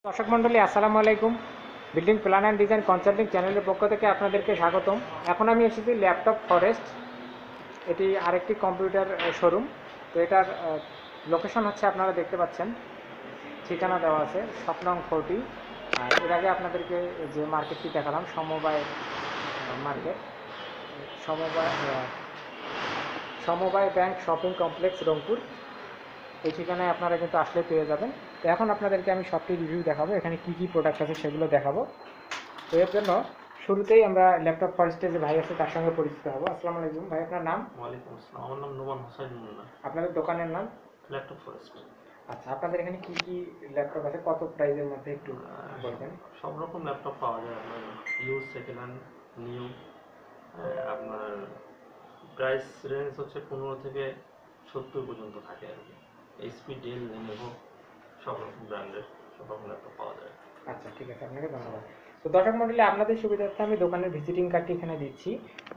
দর্শক মণ্ডলী আসসালামু আলাইকুম। Building plan and design consulting চ্যানেলের পক্ষ থেকে আপনাদেরকে স্বাগতম। এখন আমি এসেছি ল্যাপটপ ফরেস্ট, এটি আরেকটি কম্পিউটার শোরুম। তো এটার লোকেশন হচ্ছে আপনারা দেখতে পাচ্ছেন, ঠিকানা দেওয়া আছে স্বপ্নং 40। আর এর আগে আপনাদেরকে যে মার্কেটটি দেখালাম সমবায় মার্কেট, সমবায় সমবায় ব্যাংক শপিং কমপ্লেক্স রংপুর, এই ঠিকানায় আপনারা কিন্তু আসলে পেয়ে যাবেন। তো এখন আপনাদেরকে আমি সবটি রিভিউ দেখাবো, এখানে কী কী প্রোডাক্ট আছে সেগুলো দেখাবো। তো এর জন্য শুরুতেই আমরা ল্যাপটপ ফার্স্টে যে ভাই আছে তার সঙ্গে পরিচিত হবো। আসসালামু আলাইকুম ভাই, আপনার নাম? ওয়ালাইকুম আসসালাম, আমার নাম নোমান হোসেন মুন্না। আপনাদের দোকানের নাম? Laptop forest. আচ্ছা, আপনাদের এখানে কী কী ল্যাপটপ আছে, কত প্রাইসের মধ্যে একটু বলবেন? সব রকম ল্যাপটপ পাওয়া যায় আপনার, ইউজ, সেকেন্ড হ্যান্ড, নিউ। আপনার প্রাইস রেঞ্জ হচ্ছে 15 থেকে 70 পর্যন্ত থাকে আর কি। এইচপি, ডেল, লেনোভো সব রকম ব্র্যান্ডের সব রকম ল্যাপটপ পাওয়া যায়। আচ্ছা ঠিক আছে, আপনাকে ধন্যবাদ। তো দর্শক মণ্ডলী, আপনাদের সুবিধার্থে আমি দোকানের ভিজিটিং কার্ডটি এখানে দিচ্ছি।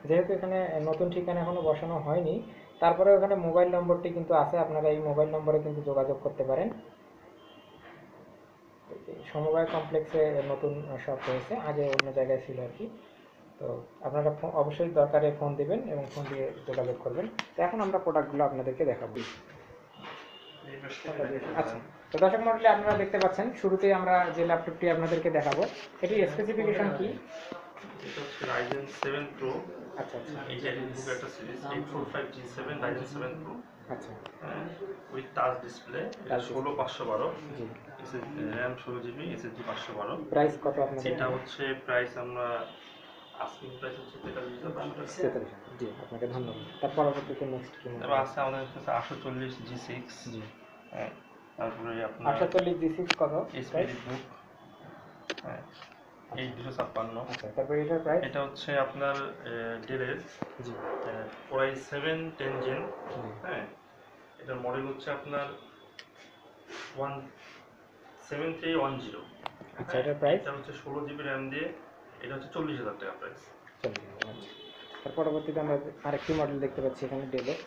যেহেতু এখানে নতুন ঠিকানা এখনও বসানো হয়নি, তারপরেও এখানে মোবাইল নম্বরটি কিন্তু আছে, আপনারা এই মোবাইল নম্বরে কিন্তু যোগাযোগ করতে পারেন। সমবায় কমপ্লেক্সে নতুন শপ হয়েছে, আগে অন্য জায়গায় ছিল আর কি। তো আপনারা অবশ্যই দরকারে ফোন দিবেন এবং ফোন দিয়ে যোগাযোগ করবেন। তো এখন আমরা প্রোডাক্টগুলো আপনাদেরকে দেখাবো। আচ্ছা, তো দর্শক মণ্ডলী আপনারা দেখতে পাচ্ছেন, শুরুতেই আমরা যে ল্যাপটপটি আপনাদেরকে দেখাবো এটির স্পেসিফিকেশন কি? এটা হচ্ছে Ryzen 7 Pro। আচ্ছা আচ্ছা, এইটা বুক একটা সিরিজ 845G7 Ryzen 7 Pro। আচ্ছা with touch display, 16512, G. RAM 16 GB, SSD 512। Price কত আপনাদের? এটা হচ্ছে প্রাইস আমরা আস্কিং প্রাইস হচ্ছে 43,500 টাকা। 43, জি আপনাকে ধন্যবাদ। তার পরবর্তীতে নেক্সট কি? তারপর আছে আমাদের কাছে 840G6। জি, হ্যাঁ, তারপরে আপনার 840 G6 কত এসপিডি বুক, হ্যাঁ, 8256। আচ্ছা, তারপরে এটার প্রাইস? এটা হচ্ছে আপনার ডেলের জি Core i7 10 Gen। হ্যাঁ, এটার মডেল হচ্ছে আপনার 17310। আচ্ছা, এটার প্রাইস? এটা হচ্ছে 16 GB র্যাম দিয়ে, এটা হচ্ছে 40,000 টাকা প্রাইস। আচ্ছা, তার পরবর্তীতে আমরা আরেকটি মডেল দেখতে পাচ্ছি এখানে ডেলের।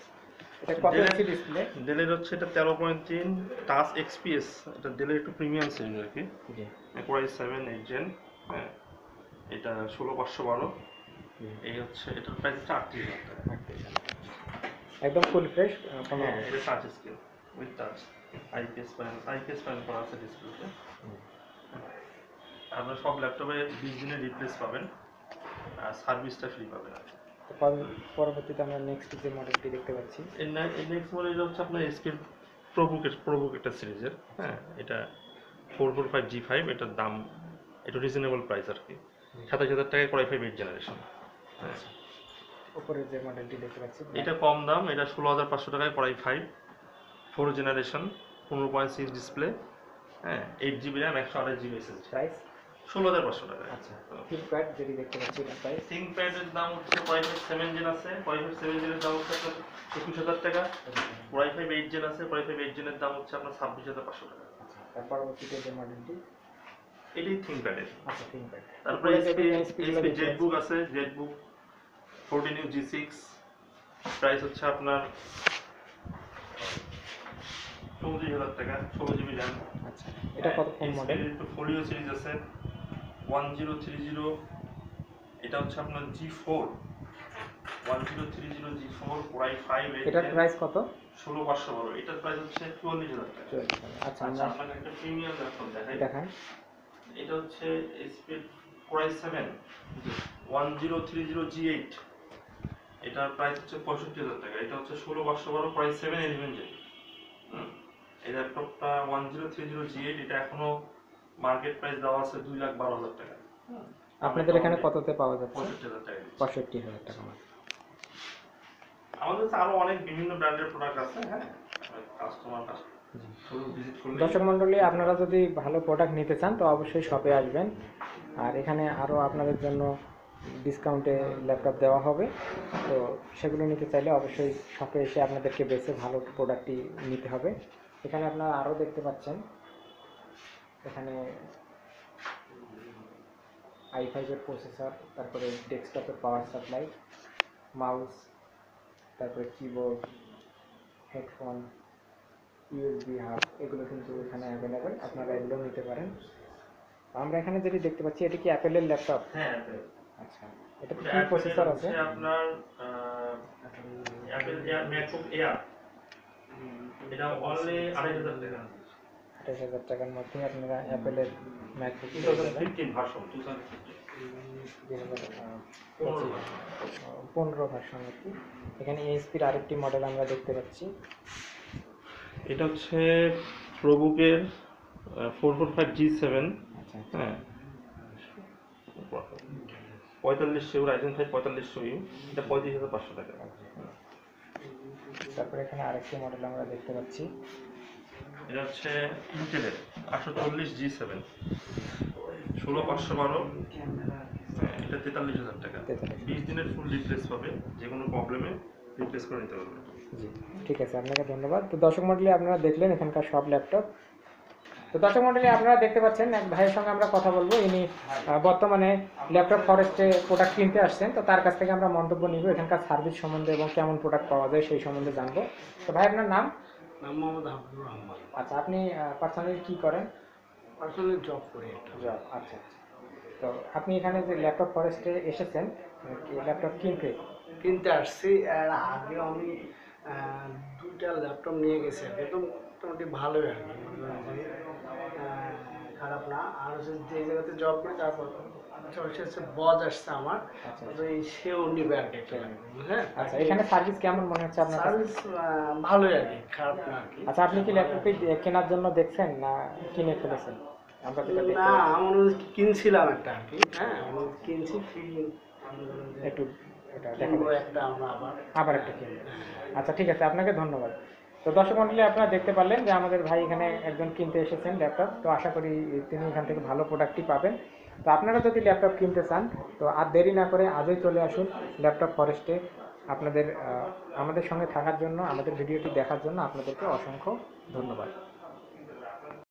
এটা কত ইঞ্চি ডিসপ্লে? ডেলের হচ্ছে এটা 13.3 টাচ এক্সপিএস। এটা ডেলের একটু প্রিমিয়াম সিরিজ আর কি। জি, Core i7 8 Gen। হ্যাঁ, এটা 16512। এই হচ্ছে এটার প্রাইস হচ্ছে 38,000 টাকা। একদম ফুল ফ্রেশ। হ্যাঁ, এটা touch screen with touch, IPS panel করা আছে ডিসপ্লেতে। আপনার সব ল্যাপটপে 20 দিনের রিপ্লেস পাবেন, আর সার্ভিসটা ফ্রি পাবেন। পরবর্তীতে আমরা নেক্সট যে মডেলটি দেখতে পাচ্ছি, এই নেক্সট মডেল হচ্ছে আপনার এসপি প্রোভোকেটার সিরিজের। হ্যাঁ, এটা 445G5। এটার দাম একটু রিজনেবল প্রাইস আর কি, 27,000 টাকায় Core i5 8 জেনারেশন। হ্যাঁ, উপরের যে মডেলটি দেখতে পাচ্ছি এটা কম দাম, এটা 16,500 টাকায় Core i5 4 জেনারেশন, 15.6 ডিসপ্লে, হ্যাঁ, 8 GB RAM, 128 GB SSD. Price 16,500 টাকায়। আচ্ছা, থিংকপ্যাড যেটি দেখতে পাচ্ছি এটার প্রাইস? থিংকপ্যাডের দাম হচ্ছে Core i5 7 Gen আছে, Core i5 7 Gen এর দাম হচ্ছে আপনার 21,000 টাকা। Core i5 8 Gen আছে, Core i5 8 Gen এর দাম হচ্ছে আপনার 26,500 টাকা। আচ্ছা, তার পরবর্তীতে যে মডেলটি? এটাই থিংকপ্যাডের। আচ্ছা, থিংকপ্যাড। তারপরে এইচপি জেটবুক আছে, জেটবুক 14U G6। প্রাইস হচ্ছে আপনার 34,000 টাকা, 16 GB র্যাম। আচ্ছা, এটা কত কোন মডেল? ফোলিও সিরিজ আছে 1030। এটা হচ্ছে আপনার G4 1030 G4 Core i5 এটার প্রাইস কত? 16,512। এটার প্রাইস হচ্ছে 44,000 টাকা। আচ্ছা, আচ্ছা, আমরা আপনাকে একটা প্রিমিয়াম ল্যাপটপ দেখাই। দেখান। এটা হচ্ছে এইচপি Core i7 1030 G8। এটার প্রাইস হচ্ছে 65,000 টাকা। এটা হচ্ছে 16,512 Core i7 11 Gen। এই ল্যাপটপটা 1030 G8, এটা এখনো মার্কেট প্রাইস দেওয়া আছে 2,12,000 টাকা। আপনাদের এখানে কততে পাওয়া যাচ্ছে? 65,000 টাকা। 65,000 টাকা। আমাদের কাছে আরো অনেক বিভিন্ন ব্র্যান্ডের প্রোডাক্ট আছে। হ্যাঁ, কাস্টমার ভিজিট করলে। দর্শক মণ্ডলী, আপনারা যদি ভালো প্রোডাক্ট নিতে চান তো অবশ্যই শপে আসবেন, আর এখানে আরও আপনাদের জন্য ডিসকাউন্টে ল্যাপটপ দেওয়া হবে। তো সেগুলো নিতে চাইলে অবশ্যই শপে এসে আপনাদেরকে বেছে ভালো প্রোডাক্টটি নিতে হবে। এখানে আপনারা আরও দেখতে পাচ্ছেন, এখানে i5-এর প্রসেসর, তারপরে ডেস্কটপের পাওয়ার সাপ্লাই, মাউস, তারপরে কিবোর্ড, হেডফোন, ইউএসবি হাব, এগুলো কিন্তু এখানে অ্যাভেলেবেল, আপনারা এগুলো নিতে পারেন। আমরা এখানে যেটি দেখতে পাচ্ছি এটি কি অ্যাপেলের ল্যাপটপ? হ্যাঁ Apple। আচ্ছা, এটা ওটা কি Apple প্রসেসর এর আছে? হচ্ছে আপনার অ্যাপেল ম্যাকবুক এয়ার, এটা অনলি 2,500 টাকা। 28,000 টাকার মধ্যে আপনারা অ্যাপেলের ম্যাকবুক 2015 ভার্সন, 15 ভার্সন আর কি। এখানে এএসপির আরেকটি মডেল আমরা দেখতে পাচ্ছি। এটা হচ্ছে প্রোবুকের 445G7। আচ্ছা, হ্যাঁ, 4500 রাইজেন 5 4500 ইউ, এটা 35,500 টাকা। তারপরে এখানে আরেকটি মডেল আমরা দেখতে পাচ্ছি। এটা হচ্ছে ইন্টেলের 840G7 16512। এটা 43,000 টাকা। 20 দিনের ফুল রিপ্লেস পাবে, যে কোনো প্রবলেমে রিপ্লেস করে নিতে পারবে। জি, ঠিক আছে, আপনাকে ধন্যবাদ। তো দর্শক মণ্ডলী, আপনারা দেখলেন এখানকার সব ল্যাপটপ। তো দর্শক মণ্ডলী, আপনারা দেখতে পাচ্ছেন এক ভাইয়ের সঙ্গে আমরা কথা বলবো। ইনি বর্তমানে ল্যাপটপ ফরেস্টে প্রোডাক্ট কিনতে আসছেন। তো তার কাছ থেকে আমরা মন্তব্য নিব এখানকার সার্ভিস সম্বন্ধে এবং কেমন প্রোডাক্ট পাওয়া যায় সেই সম্বন্ধে জানবো। তো ভাই, আপনার নাম? মোহাম্মদ হাবিবুর রহমান। আচ্ছা, আপনি পার্সোনালি কি করেন? পার্সোনালি জব করি একটা। জব, আচ্ছা। তো আপনি এখানে যে ল্যাপটপ ফরেস্টে এসেছেন ল্যাপটপ কিনতে আসছি। আর আগে আমি 2টা ল্যাপটপ নিয়ে গেছি, একদম মোটামুটি ভালোই আর কি, খারাপ না। আর হচ্ছে যে জায়গাতে জব করি তারপর হচ্ছে বজ আসছে আমার, তো এই সেও নিবে আর কি একটা ল্যাপটপ। হ্যাঁ, আচ্ছা, এখানে সার্ভিস কেমন মনে হচ্ছে আপনার কাছে? সার্ভিস ভালোই আর কি, খারাপ না আর কি। আচ্ছা, আপনি কি ল্যাপটপটি কেনার জন্য দেখছেন না কিনে ফেলেছেন? আমরা যেটা দেখতে না, আমার কিনছিলাম একটা আর কি। হ্যাঁ, আমি কিনছি, একটু এটা কিনবো দেখা একটা আমরা আবার একটা কিনবো। আচ্ছা, ঠিক আছে, আপনাকে ধন্যবাদ। তো দর্শক মণ্ডলী, আপনারা দেখতে পারলেন যে আমাদের ভাই এখানে একজন কিনতে এসেছেন ল্যাপটপ। তো আশা করি তিনি এখান থেকে ভালো প্রোডাক্টই পাবেন। তো আপনারা যদি ল্যাপটপ কিনতে চান তো আর দেরি না করে আজই চলে আসুন ল্যাপটপ ফরেস্টে। আপনাদের আমাদের সঙ্গে থাকার জন্য, আমাদের ভিডিওটি দেখার জন্য আপনাদেরকে অসংখ্য ধন্যবাদ।